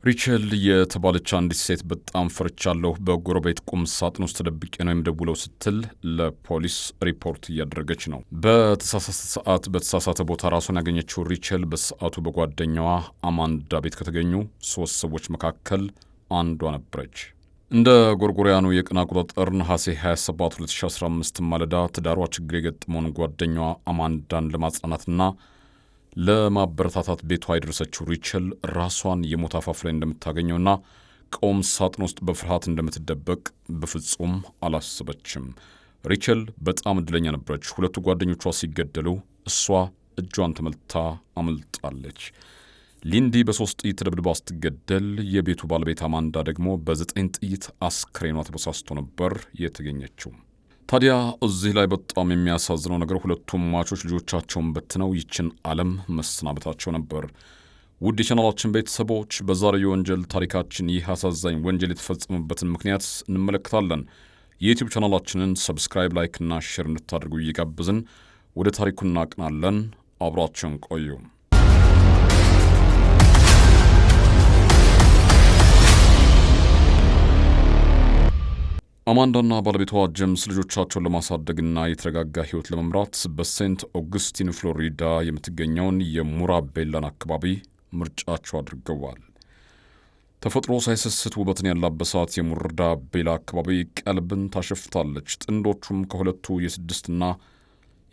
ሪቸል የተባለች አንዲት ሴት በጣም ፈርቻለሁ፣ በጎረቤት ቁም ሳጥን ውስጥ ተደብቄ ነው የምደውለው ስትል ለፖሊስ ሪፖርት እያደረገች ነው። በተሳሳተ ሰዓት በተሳሳተ ቦታ ራሷን ያገኘችው ሪቸል በሰዓቱ በጓደኛዋ አማንዳ ቤት ከተገኙ 3 ሰዎች መካከል አንዷ ነበረች። እንደ ጎርጎሪያኑ የቀን አቆጣጠር ነሐሴ 27 2015 ማለዳ ትዳሯ ችግር የገጠመውን ጓደኛዋ አማንዳን ለማጽናናትና ለማበረታታት ቤቷ የደረሰችው ሪቸል ራሷን የሞት አፋፍ ላይ እንደምታገኘውና ቁም ሳጥን ውስጥ በፍርሃት እንደምትደበቅ በፍጹም አላሰበችም። ሪቸል በጣም እድለኛ ነበረች። 2 ጓደኞቿ ሲገደሉ እሷ እጇን ተመልታ አመልጣለች። ሊንዲ በ3 ጥይት ተደብድባ ስትገደል የቤቱ ባለቤት አማንዳ ደግሞ በ9 ጥይት አስክሬኗ ተበሳስቶ ነበር የተገኘችው። ታዲያ እዚህ ላይ በጣም የሚያሳዝነው ነገር ሁለቱም ሟቾች ልጆቻቸውን በትነው ይችን ዓለም መሰናበታቸው ነበር። ውድ የቻናላችን ቤተሰቦች በዛሬው የወንጀል ታሪካችን ይህ አሳዛኝ ወንጀል የተፈጸመበትን ምክንያት እንመለከታለን። የዩቲዩብ ቻናላችንን ሰብስክራይብ፣ ላይክ እና ሼር እንድታደርጉ እየጋበዝን ወደ ታሪኩ እናቅናለን። አብራችን ቆዩ። አማንዳና ባለቤቷ ጄምስ ልጆቻቸውን ለማሳደግና የተረጋጋ ሕይወት ለመምራት በሴንት ኦግስቲን ፍሎሪዳ የምትገኘውን የሙራቤላን አካባቢ ምርጫቸው አድርገዋል። ተፈጥሮ ሳይሰስት ውበትን ያላበሳት የሙራቤላ አካባቢ ቀልብን ታሸፍታለች። ጥንዶቹም ከሁለቱ የ6 እና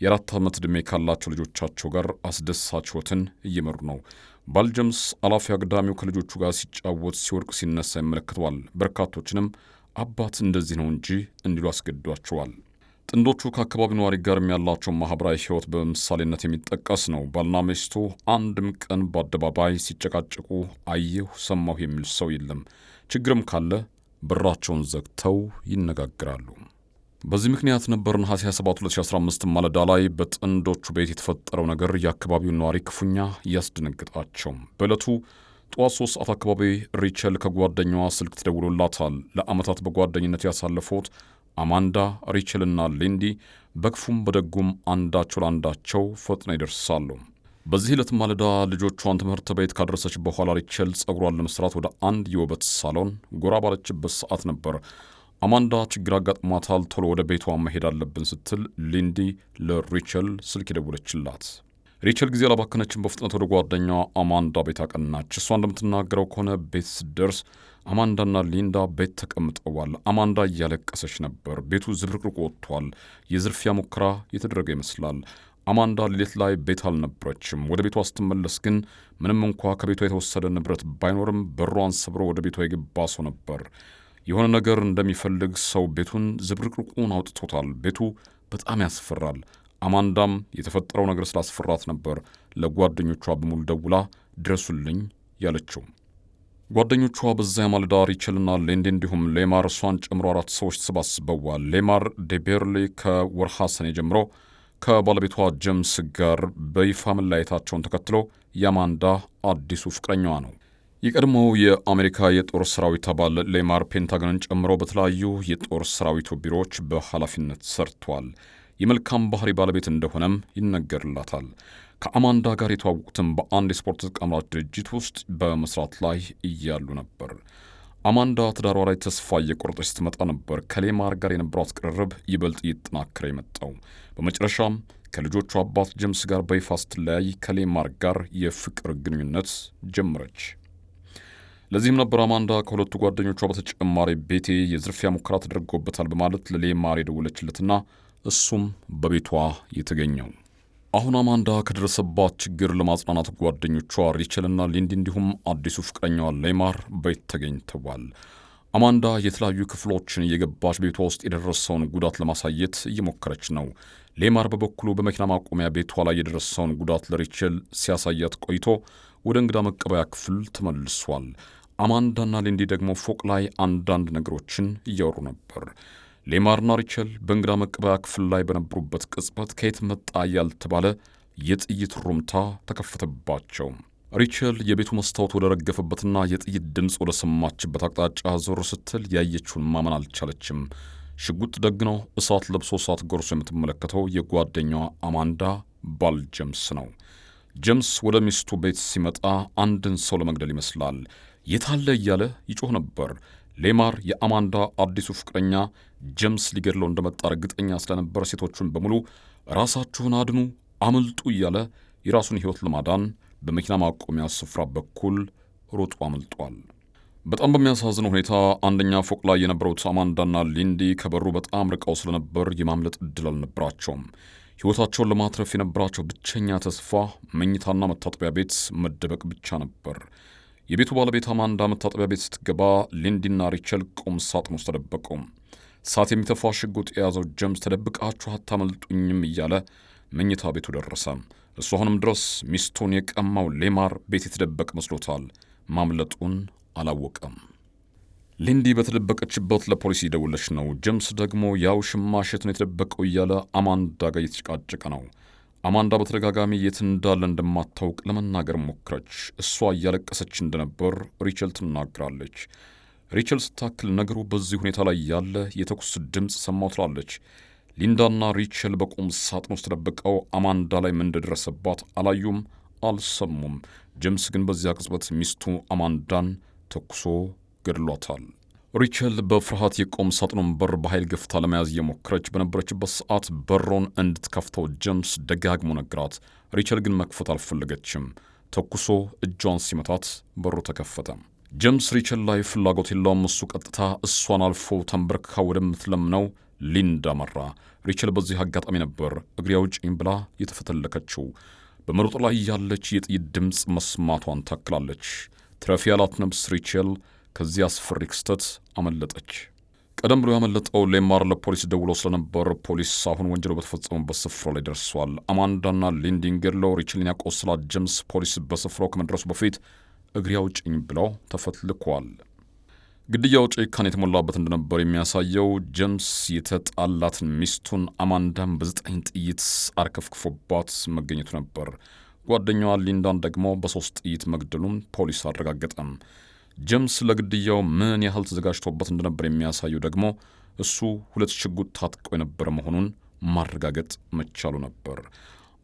የ4 ዓመት ዕድሜ ካላቸው ልጆቻቸው ጋር አስደሳች ሕይወትን እየመሩ ነው። ባል ጄምስ አላፊ አግዳሚው ከልጆቹ ጋር ሲጫወት ሲወርቅ ሲነሳ ይመለከተዋል። በርካቶችንም አባት እንደዚህ ነው እንጂ እንዲሉ አስገድዷቸዋል። ጥንዶቹ ከአካባቢው ነዋሪ ጋር ያላቸው ማህበራዊ ሕይወት በምሳሌነት የሚጠቀስ ነው። ባልና ሚስቱ አንድም ቀን በአደባባይ ሲጨቃጨቁ አየሁ ሰማሁ የሚል ሰው የለም። ችግርም ካለ በራቸውን ዘግተው ይነጋግራሉ። በዚህ ምክንያት ነበር ነሐሴ 27 2015 ማለዳ ላይ በጥንዶቹ ቤት የተፈጠረው ነገር የአካባቢውን ነዋሪ ክፉኛ እያስደነግጣቸው። በዕለቱ ጠዋት 3 ሰዓት አካባቢ ሪቸል ከጓደኛዋ ስልክ ተደውሎላታል። ለዓመታት በጓደኝነት ያሳለፉት አማንዳ፣ ሪቸልና ሊንዲ በክፉም በደጉም አንዳቸው ለአንዳቸው ፈጥነው ይደርሳሉ። በዚህ ዕለት ማለዳ ልጆቿን ትምህርት ቤት ካደረሰች በኋላ ሪቸል ጸጉሯን ለመስራት ወደ አንድ የውበት ሳሎን ጎራ ባለችበት ሰዓት ነበር አማንዳ ችግር አጋጥሟታል፣ ቶሎ ወደ ቤቷ መሄድ አለብን ስትል ሊንዲ ለሪቸል ስልክ የደወለችላት። ሪቸል ጊዜ አላባከነችም። በፍጥነት ወደ ጓደኛዋ አማንዳ ቤት አቀናች። እሷ እንደምትናገረው ከሆነ ቤት ስትደርስ አማንዳና ሊንዳ ቤት ተቀምጠዋል። አማንዳ እያለቀሰች ነበር። ቤቱ ዝብርቅርቅ ወጥቷል። የዝርፊያ ሙከራ የተደረገ ይመስላል። አማንዳ ሌሊት ላይ ቤት አልነበረችም። ወደ ቤቷ ስትመለስ ግን ምንም እንኳ ከቤቷ የተወሰደ ንብረት ባይኖርም በሯን ሰብሮ ወደ ቤቷ የገባ ሰው ነበር። የሆነ ነገር እንደሚፈልግ ሰው ቤቱን ዝብርቅርቁን አውጥቶታል። ቤቱ በጣም ያስፈራል። አማንዳም የተፈጠረው ነገር ስላስፈራት ነበር ለጓደኞቿ በሙሉ ደውላ ድረሱልኝ ያለችው። ጓደኞቿ በዚያ ማለዳ ሪቸልና ሊንዲ እንዲሁም ሌማር እሷን ጨምሮ 4 ሰዎች ተሰባስበዋል። ሌማር ዴቤርሊ ከወርሃ ሰኔ ጀምሮ ከባለቤቷ ጄምስ ጋር በይፋ መለያየታቸውን ተከትሎ የአማንዳ አዲሱ ፍቅረኛዋ ነው። የቀድሞው የአሜሪካ የጦር ሰራዊት አባል ሌማር ፔንታገንን ጨምሮ በተለያዩ የጦር ሰራዊቱ ቢሮዎች በኃላፊነት ሰርቷል። የመልካም ባህሪ ባለቤት እንደሆነም ይነገርላታል። ከአማንዳ ጋር የተዋወቁትም በአንድ የስፖርት አምራች ድርጅት ውስጥ በመስራት ላይ እያሉ ነበር። አማንዳ ትዳሯ ላይ ተስፋ እየቆረጠች ስትመጣ ነበር ከሌማር ጋር የነበራት ቅርርብ ይበልጥ እየተጠናከረ የመጣው። በመጨረሻም ከልጆቹ አባት ጄምስ ጋር በይፋ ስትለያይ ከሌማር ጋር የፍቅር ግንኙነት ጀመረች። ለዚህም ነበር አማንዳ ከሁለቱ ጓደኞቿ በተጨማሪ ቤቴ የዝርፊያ ሙከራ ተደርጎበታል በማለት ለሌማር የደወለችለትና እሱም በቤቷ የተገኘው። አሁን አማንዳ ከደረሰባት ችግር ለማጽናናት ጓደኞቿ ሪቸልና ሊንዲ እንዲሁም አዲሱ ፍቅረኛዋ ሌማር ቤት ተገኝተዋል። አማንዳ የተለያዩ ክፍሎችን እየገባች ቤቷ ውስጥ የደረሰውን ጉዳት ለማሳየት እየሞከረች ነው። ሌማር በበኩሉ በመኪና ማቆሚያ ቤቷ ላይ የደረሰውን ጉዳት ለሪቸል ሲያሳያት ቆይቶ ወደ እንግዳ መቀበያ ክፍል ተመልሷል። አማንዳና ሊንዲ ደግሞ ፎቅ ላይ አንዳንድ ነገሮችን እያወሩ ነበር። ሌማርና ሪቸል በእንግዳ መቀበያ ክፍል ላይ በነበሩበት ቅጽበት ከየት መጣ ያልተባለ የጥይት ሩምታ ተከፈተባቸው። ሪቸል የቤቱ መስታወት ወደ ረገፈበትና የጥይት ድምፅ ወደ ሰማችበት አቅጣጫ ዞር ስትል ያየችውን ማመን አልቻለችም። ሽጉጥ ደግነው እሳት ለብሶ እሳት ጎርሶ የምትመለከተው የጓደኛዋ አማንዳ ባል ጄምስ ነው። ጄምስ ወደ ሚስቱ ቤት ሲመጣ አንድን ሰው ለመግደል ይመስላል። የታለ እያለ ይጮህ ነበር። ሌማር የአማንዳ አዲሱ ፍቅረኛ ጄምስ ሊገድለው እንደመጣ እርግጠኛ ስለነበር ሴቶቹን በሙሉ ራሳችሁን አድኑ፣ አምልጡ እያለ የራሱን ሕይወት ለማዳን በመኪና ማቆሚያ ስፍራ በኩል ሮጦ አምልጧል። በጣም በሚያሳዝን ሁኔታ አንደኛ ፎቅ ላይ የነበሩት አማንዳና ሊንዲ ከበሩ በጣም ርቀው ስለነበር የማምለጥ ዕድል አልነበራቸውም። ሕይወታቸውን ለማትረፍ የነበራቸው ብቸኛ ተስፋ መኝታና መታጠቢያ ቤት መደበቅ ብቻ ነበር። የቤቱ ባለቤት አማንዳ መታጠቢያ ቤት ስትገባ ሊንዲና ሪቸል ቁም ሳጥን ውስጥ ተደበቁ። እሳት የሚተፋ ሽጉጥ የያዘው ጄምስ ተደብቃችሁ አታመልጡኝም እያለ መኝታ ቤቱ ደረሰ። እሱ አሁንም ድረስ ሚስቱን የቀማው ሌማር ቤት የተደበቀ መስሎታል። ማምለጡን አላወቀም። ሊንዲ በተደበቀችበት ለፖሊስ እየደወለች ነው። ጄምስ ደግሞ ያው ሽማሽ የት ነው የተደበቀው እያለ አማንዳ ጋር እየተጨቃጨቀ ነው። አማንዳ በተደጋጋሚ የት እንዳለ እንደማታውቅ ለመናገር ሞክረች። እሷ እያለቀሰች እንደነበር ሪቸል ትናገራለች። ሪቸል ስታክል ነገሩ በዚህ ሁኔታ ላይ ያለ የተኩስ ድምፅ ሰማሁ ትላለች። ሊንዳና ሪቸል በቁም ሳጥን ውስጥ ተደብቀው አማንዳ ላይ ምን እንደደረሰባት አላዩም፣ አልሰሙም። ጄምስ ግን በዚያ ቅጽበት ሚስቱ አማንዳን ተኩሶ ገድሏታል። ሪቸል በፍርሃት የቁም ሳጥኑን በር በኃይል ገፍታ ለመያዝ እየሞከረች በነበረችበት ሰዓት በሮን እንድትከፍተው ጄምስ ደጋግሞ ነገራት። ሪቸል ግን መክፈት አልፈለገችም። ተኩሶ እጇን ሲመታት በሩ ተከፈተ። ጄምስ ሪቸል ላይ ፍላጎት የለውም። እሱ ቀጥታ እሷን አልፎ ተንበርክካ ወደምትለምነው ሊንዳ መራ። ሪቸል በዚህ አጋጣሚ ነበር እግሬ አውጪኝ ብላ የተፈተለከችው። በመሮጥ ላይ ያለች የጥይት ድምፅ መስማቷን ታክላለች። ትረፊ ያላት ነብስ ሪቸል ከዚህ አስፈሪ ክስተት አመለጠች። ቀደም ብሎ ያመለጠው ሌማር ለፖሊስ ደውሎ ስለነበር ፖሊስ አሁን ወንጀሉ በተፈጸመበት ስፍራው ላይ ደርሷል። አማንዳና ሊንዲን ገድለው ሪቸልን ያቆስላት ጄምስ ፖሊስ በስፍራው ከመድረሱ በፊት እግሬ አውጪኝ ብለው ተፈትልኳል። ግድያው ጭካኔ የተሞላበት እንደነበር የሚያሳየው ጄምስ የተጣላትን ሚስቱን አማንዳን በ9 ጥይት አርከፍክፎባት መገኘቱ ነበር። ጓደኛዋ ሊንዳን ደግሞ በ3 ጥይት መግደሉን ፖሊስ አረጋገጠም። ጄምስ ለግድያው ምን ያህል ተዘጋጅቶበት እንደነበር የሚያሳየው ደግሞ እሱ 2 ሽጉጥ ታጥቆ የነበረ መሆኑን ማረጋገጥ መቻሉ ነበር።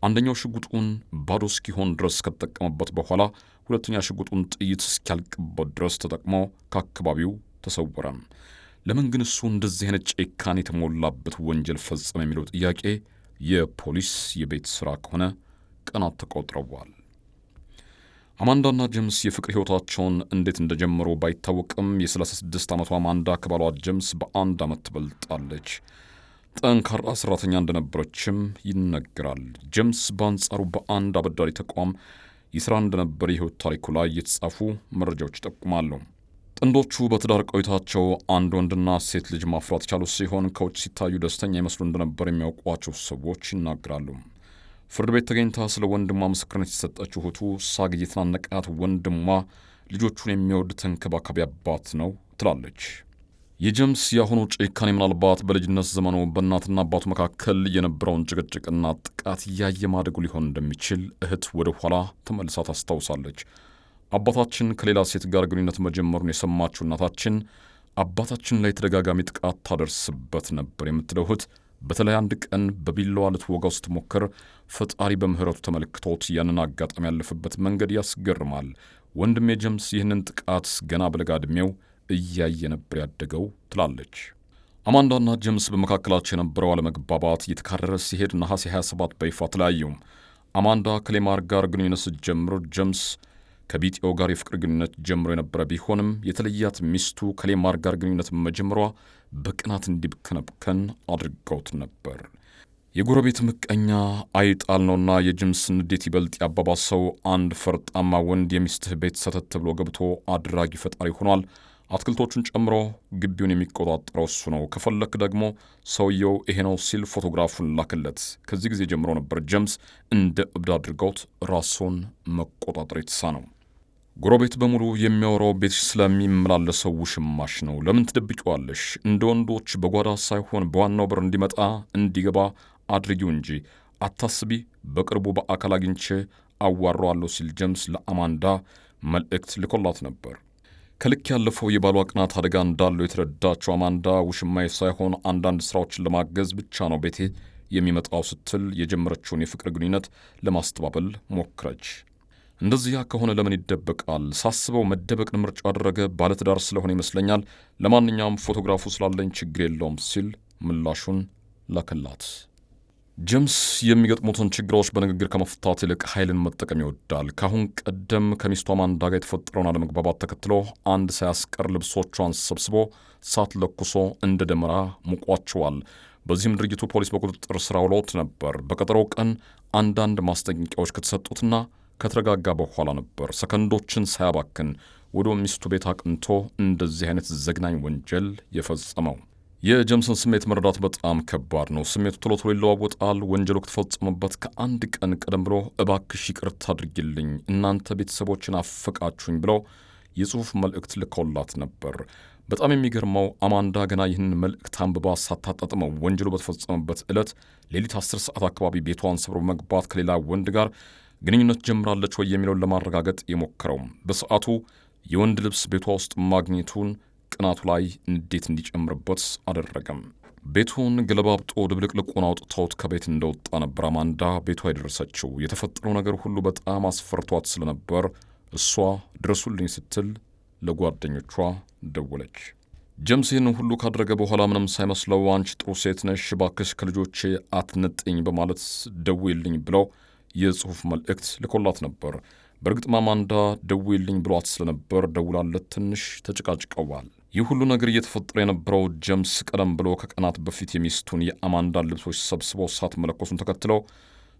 አንደኛው ሽጉጡን ባዶ እስኪሆን ድረስ ከተጠቀመበት በኋላ ሁለተኛ ሽጉጡን ጥይት እስኪያልቅበት ድረስ ተጠቅሞ ከአካባቢው ተሰወረ። ለምን ግን እሱ እንደዚህ አይነት ጭካኔ የተሞላበት ወንጀል ፈጸመ የሚለው ጥያቄ የፖሊስ የቤት ሥራ ከሆነ ቀናት ተቆጥረዋል። አማንዳና ጄምስ የፍቅር ሕይወታቸውን እንዴት እንደጀመሩ ባይታወቅም የ36 ዓመቷ አማንዳ ከባሏ ጄምስ በ1 ዓመት ትበልጣለች። ጠንካራ ሠራተኛ እንደነበረችም ይነገራል። ጄምስ በአንጻሩ በአንድ አበዳሪ ተቋም ይሠራ እንደነበር የሕይወት ታሪኩ ላይ የተጻፉ መረጃዎች ይጠቁማሉ። ጥንዶቹ በትዳር ቆይታቸው አንድ ወንድና ሴት ልጅ ማፍራት የቻሉ ሲሆን ከውጭ ሲታዩ ደስተኛ ይመስሉ እንደነበር የሚያውቋቸው ሰዎች ይናገራሉ። ፍርድ ቤት ተገኝታ ስለ ወንድሟ ምስክርነት የተሰጠችው እህቱ ሳግ እየተናነቃት ወንድሟ ልጆቹን የሚወድ ተንከባካቢ አባት ነው ትላለች። የጄምስ የአሁኑ ጭካኔ ምናልባት በልጅነት ዘመኑ በእናትና አባቱ መካከል የነበረውን ጭቅጭቅና ጥቃት እያየ ማደጉ ሊሆን እንደሚችል እህት ወደ ኋላ ተመልሳ ታስታውሳለች። አባታችን ከሌላ ሴት ጋር ግንኙነት መጀመሩን የሰማችው እናታችን አባታችን ላይ ተደጋጋሚ ጥቃት ታደርስበት ነበር የምትለው እህት በተለይ አንድ ቀን በቢላዋ ልትወጋው ስትሞክር ፈጣሪ በምህረቱ ተመልክቶት ያንን አጋጣሚ ያለፈበት መንገድ ያስገርማል። ወንድሜ ጄምስ ይህንን ጥቃት ገና በለጋ ዕድሜው እያየ ነበር ያደገው ትላለች። አማንዳና ጄምስ በመካከላቸው የነበረው አለመግባባት እየተካረረ ሲሄድ ነሐሴ 27 በይፋ ተለያዩ። አማንዳ ከሌማር ጋር ግንኙነት ስትጀምር ጄምስ ከቢጤው ጋር የፍቅር ግንኙነት ጀምሮ የነበረ ቢሆንም የተለያት ሚስቱ ከሌማር ጋር ግንኙነት መጀመሯ በቅናት እንዲብከነብከን አድርገውት ነበር። የጎረቤት ምቀኛ አይጣል ነውና የጄምስ ንዴት ይበልጥ ያባባሰው አንድ ፈርጣማ ወንድ የሚስትህ ቤት ሰተት ብሎ ገብቶ አድራጊ ፈጣሪ ሆኗል። አትክልቶቹን ጨምሮ ግቢውን የሚቆጣጠረው እሱ ነው። ከፈለክ ደግሞ ሰውየው ይሄ ነው ሲል ፎቶግራፉን ላክለት። ከዚህ ጊዜ ጀምሮ ነበር ጄምስ እንደ እብድ አድርገውት ራሱን መቆጣጠር የተሳነው። ጎረቤት በሙሉ የሚያወራው ቤትሽ ስለሚመላለሰው ውሽማሽ ነው። ለምን ትደብቂዋለሽ? እንደ ወንዶች በጓዳ ሳይሆን በዋናው በር እንዲመጣ እንዲገባ አድርጊው እንጂ አታስቢ፣ በቅርቡ በአካል አግኝቼ አዋራዋለሁ ሲል ጄምስ ለአማንዳ መልእክት ልኮላት ነበር። ከልክ ያለፈው የባሏ ቅናት አደጋ እንዳለው የተረዳችው አማንዳ ውሽማዬ ሳይሆን አንዳንድ ሥራዎችን ለማገዝ ብቻ ነው ቤቴ የሚመጣው ስትል የጀመረችውን የፍቅር ግንኙነት ለማስተባበል ሞክረች። እንደዚያ ከሆነ ለምን ይደበቃል? ሳስበው መደበቅን ምርጫ ያደረገ ባለትዳር ስለሆነ ይመስለኛል። ለማንኛውም ፎቶግራፉ ስላለኝ ችግር የለውም ሲል ምላሹን ላከላት። ጄምስ የሚገጥሙትን ችግሮች በንግግር ከመፍታት ይልቅ ኃይልን መጠቀም ይወዳል። ካሁን ቀደም ከሚስቱ አማንዳ ጋር የተፈጠረውን አለመግባባት ተከትሎ አንድ ሳያስቀር ልብሶቿን ሰብስቦ እሳት ለኩሶ እንደ ደመራ ሙቋቸዋል። በዚህም ድርጊቱ ፖሊስ በቁጥጥር ስር አውሎት ነበር። በቀጠሮው ቀን አንዳንድ ማስጠንቀቂያዎች ከተሰጡትና ከተረጋጋ በኋላ ነበር ሰከንዶችን ሳያባክን ወደ ሚስቱ ቤት አቅንቶ እንደዚህ አይነት ዘግናኝ ወንጀል የፈጸመው። የጄምስን ስሜት መረዳት በጣም ከባድ ነው። ስሜቱ ቶሎ ቶሎ ይለዋወጣል። ወንጀሉ ከተፈጸመበት ከአንድ ቀን ቀደም ብሎ እባክሽ ይቅርታ አድርጊልኝ፣ እናንተ ቤተሰቦችን አፈቃችሁኝ ብለው የጽሑፍ መልእክት ልከውላት ነበር። በጣም የሚገርመው አማንዳ ገና ይህን መልእክት አንብባ ሳታጣጥመው ወንጀሉ በተፈጸመበት ዕለት ሌሊት 10 ሰዓት አካባቢ ቤቷን ሰብሮ መግባት ከሌላ ወንድ ጋር ግንኙነት ጀምራለች ወይ የሚለውን ለማረጋገጥ የሞከረው በሰዓቱ የወንድ ልብስ ቤቷ ውስጥ ማግኘቱን ቅናቱ ላይ እንዴት እንዲጨምርበት አደረገም። ቤቱን ገለባብጦ ድብልቅልቁን አውጥተውት ከቤት እንደወጣ ነበር አማንዳ ቤቷ የደረሰችው። የተፈጠረው ነገር ሁሉ በጣም አስፈርቷት ስለነበር እሷ ድረሱልኝ ስትል ለጓደኞቿ ደወለች። ጄምስ ይህን ሁሉ ካደረገ በኋላ ምንም ሳይመስለው አንቺ ጥሩ ሴት ነሽ፣ እባክሽ ከልጆቼ አትነጥኝ በማለት ደውይልኝ ብለው የጽሑፍ መልእክት ልኮላት ነበር። በእርግጥም አማንዳ ደውይልኝ ብሏት ስለነበር ደውላለት ትንሽ ተጨቃጭቀዋል። ይህ ሁሉ ነገር እየተፈጠረ የነበረው ጄምስ ቀደም ብሎ ከቀናት በፊት የሚስቱን የአማንዳን ልብሶች ሰብስቦ እሳት መለኮሱን ተከትለው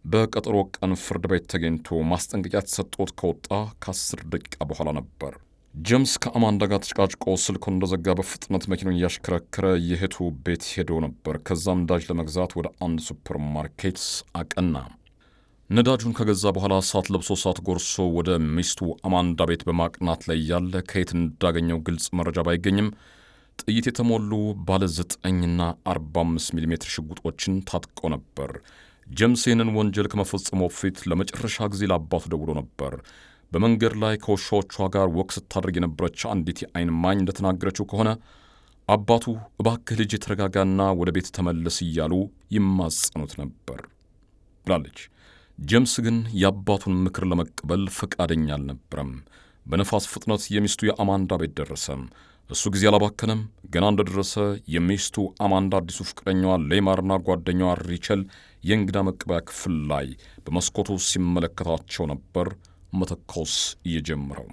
በቀጠሮ ቀን ፍርድ ቤት ተገኝቶ ማስጠንቀቂያ ተሰጥቶት ከወጣ ከ10 ደቂቃ በኋላ ነበር። ጄምስ ከአማንዳ ጋር ተጨቃጭቆ ስልኩን እንደዘጋ በፍጥነት መኪናውን እያሽከረከረ የእህቱ ቤት ሄዶ ነበር። ከዛም ነዳጅ ለመግዛት ወደ አንድ ሱፐር ማርኬት አቀና። ነዳጁን ከገዛ በኋላ እሳት ለብሶ እሳት ጎርሶ ወደ ሚስቱ አማንዳ ቤት በማቅናት ላይ ያለ ከየት እንዳገኘው ግልጽ መረጃ ባይገኝም ጥይት የተሞሉ ባለ 9ና 45 ሚሜ ሽጉጦችን ታጥቆ ነበር። ጄምስ ይህንን ወንጀል ከመፈጸሙ በፊት ለመጨረሻ ጊዜ ለአባቱ ደውሎ ነበር። በመንገድ ላይ ከውሻዎቿ ጋር ወቅ ስታደርግ የነበረች አንዲት የዓይን እማኝ እንደተናገረችው ከሆነ አባቱ እባክህ ልጅ የተረጋጋና ወደ ቤት ተመለስ እያሉ ይማጸኑት ነበር ብላለች። ጄምስ ግን የአባቱን ምክር ለመቀበል ፈቃደኛ አልነበረም። በነፋስ ፍጥነት የሚስቱ የአማንዳ ቤት ደረሰ። እሱ ጊዜ አላባከነም። ገና እንደደረሰ የሚስቱ አማንዳ አዲሱ ፍቅረኛዋ ሌማርና ጓደኛዋ ሪቸል የእንግዳ መቀበያ ክፍል ላይ በመስኮቱ ሲመለከታቸው ነበር መተኮስ እየጀመረው።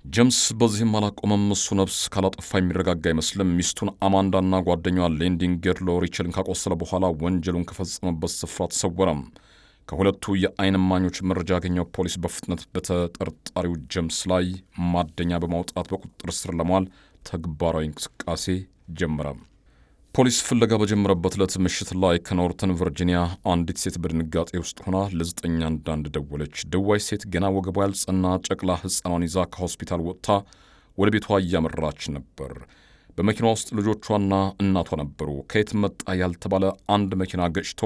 ጄምስ በዚህም አላቆመም። እሱ ነፍስ ካላጠፋ የሚረጋጋ አይመስልም። ሚስቱን አማንዳና ጓደኛዋ ሌንዲን ገድሎ ሪቸልን ካቆሰለ በኋላ ወንጀሉን ከፈጸመበት ስፍራ ተሰወረም። ከሁለቱ የዓይን እማኞች መረጃ ያገኘው ፖሊስ በፍጥነት በተጠርጣሪው ጄምስ ላይ ማደኛ በማውጣት በቁጥጥር ስር ለማዋል ተግባራዊ እንቅስቃሴ ጀመረ። ፖሊስ ፍለጋ በጀመረበት ዕለት ምሽት ላይ ከኖርተን ቨርጂኒያ አንዲት ሴት በድንጋጤ ውስጥ ሆና ለ911 ደወለች። ደዋይ ሴት ገና ወገቧ ያልጸና ጨቅላ ሕፃኗን ይዛ ከሆስፒታል ወጥታ ወደ ቤቷ እያመራች ነበር። በመኪና ውስጥ ልጆቿና እናቷ ነበሩ። ከየት መጣ ያልተባለ አንድ መኪና ገጭቶ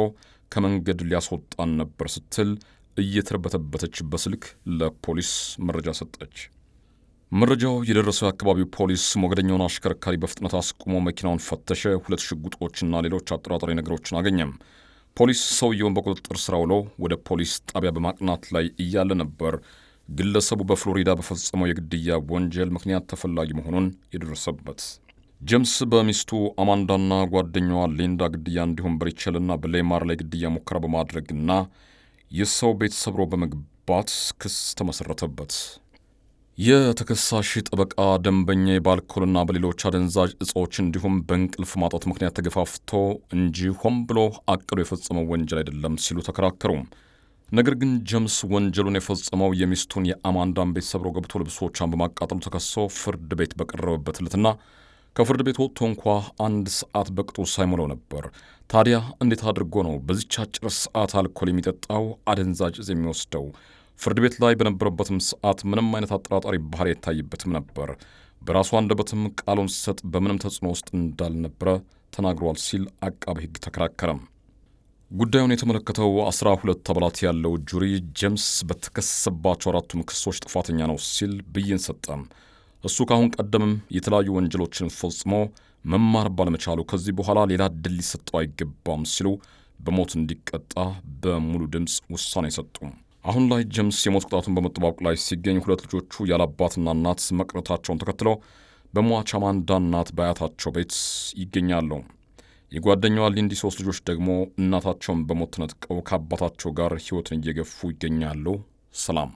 ከመንገድ ሊያስወጣን ነበር ስትል እየተርበተበተች በስልክ ለፖሊስ መረጃ ሰጠች። መረጃው የደረሰው የአካባቢው ፖሊስ ሞገደኛውን አሽከርካሪ በፍጥነት አስቁሞ መኪናውን ፈተሸ። 2 ሽጉጦችና ሌሎች አጠራጣሪ ነገሮችን አገኘም። ፖሊስ ሰውየውን በቁጥጥር ስር አውሎ ወደ ፖሊስ ጣቢያ በማቅናት ላይ እያለ ነበር ግለሰቡ በፍሎሪዳ በፈጸመው የግድያ ወንጀል ምክንያት ተፈላጊ መሆኑን የደረሰበት። ጄምስ በሚስቱ አማንዳና ጓደኛዋ ሊንዳ ግድያ እንዲሁም በሪቸልና በሌማር ላይ ግድያ ሙከራ በማድረግና የሰው ቤት ሰብሮ በመግባት ክስ ተመሰረተበት። የተከሳሽ ጠበቃ ደንበኛ በአልኮልና በሌሎች አደንዛዥ እጾች እንዲሁም በእንቅልፍ ማጣት ምክንያት ተገፋፍቶ እንጂ ሆን ብሎ አቅዶ የፈጸመው ወንጀል አይደለም ሲሉ ተከራከሩ። ነገር ግን ጄምስ ወንጀሉን የፈጸመው የሚስቱን የአማንዳን ቤት ሰብሮ ገብቶ ልብሶቿን በማቃጠሉ ተከሶ ፍርድ ቤት በቀረበበት ዕለትና ከፍርድ ቤት ወጥቶ እንኳ 1 ሰዓት በቅጡ ሳይሞላው ነበር። ታዲያ እንዴት አድርጎ ነው በዚች አጭር ሰዓት አልኮል የሚጠጣው አደንዛዥ እጽ የሚወስደው? ፍርድ ቤት ላይ በነበረበትም ሰዓት ምንም አይነት አጠራጣሪ ባህሪ የታይበትም ነበር። በራሱ አንደበትም ቃሉን ሲሰጥ በምንም ተጽዕኖ ውስጥ እንዳልነበረ ተናግሯል ሲል አቃቤ ሕግ ተከራከረም። ጉዳዩን የተመለከተው 12 አባላት ያለው ጁሪ ጄምስ በተከሰሰባቸው 4ቱም ክሶች ጥፋተኛ ነው ሲል ብይን ሰጠም። እሱ ካሁን ቀደምም የተለያዩ ወንጀሎችን ፈጽሞ መማር ባለመቻሉ ከዚህ በኋላ ሌላ ዕድል ሊሰጠው አይገባም ሲሉ በሞት እንዲቀጣ በሙሉ ድምፅ ውሳኔ ሰጡ። አሁን ላይ ጀምስ የሞት ቅጣቱን በመጠባበቅ ላይ ሲገኝ ሁለት ልጆቹ ያለአባትና እናት መቅረታቸውን ተከትለው በሟች አማንዳ እናት በአያታቸው ቤት ይገኛሉ። የጓደኛዋ ሊንዲ 3 ልጆች ደግሞ እናታቸውን በሞት ተነጥቀው ከአባታቸው ጋር ሕይወትን እየገፉ ይገኛሉ። ሰላም።